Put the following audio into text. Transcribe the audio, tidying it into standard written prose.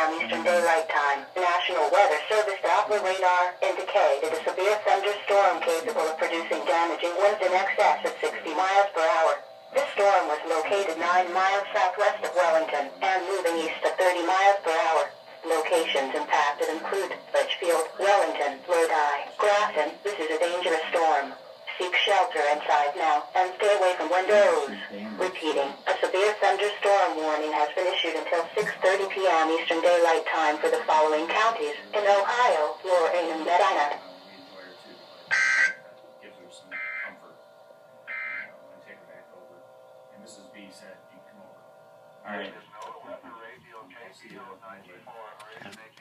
p.m. Eastern Daylight Time, National Weather Service Doppler radar indicated a severe thunderstorm capable of producing damaging winds in excess of 60 miles per hour. This storm was located 9 miles southwest of Wellington and moving east at 30 miles per hour. Locations impacted include Litchfield, Wellington, Lodi, Grafton. This is a dangerous storm. Seek shelter inside now and stay away from windows. Repeating, a severe thunderstorm warning has been issued until 6:30 p.m. Eastern Daylight Time for the following counties in Ohio, Lorain, and Medina. Gives her some comfort. And take her back over. And Mrs. B said, you can come over. All right. There's no radio, KCO 94,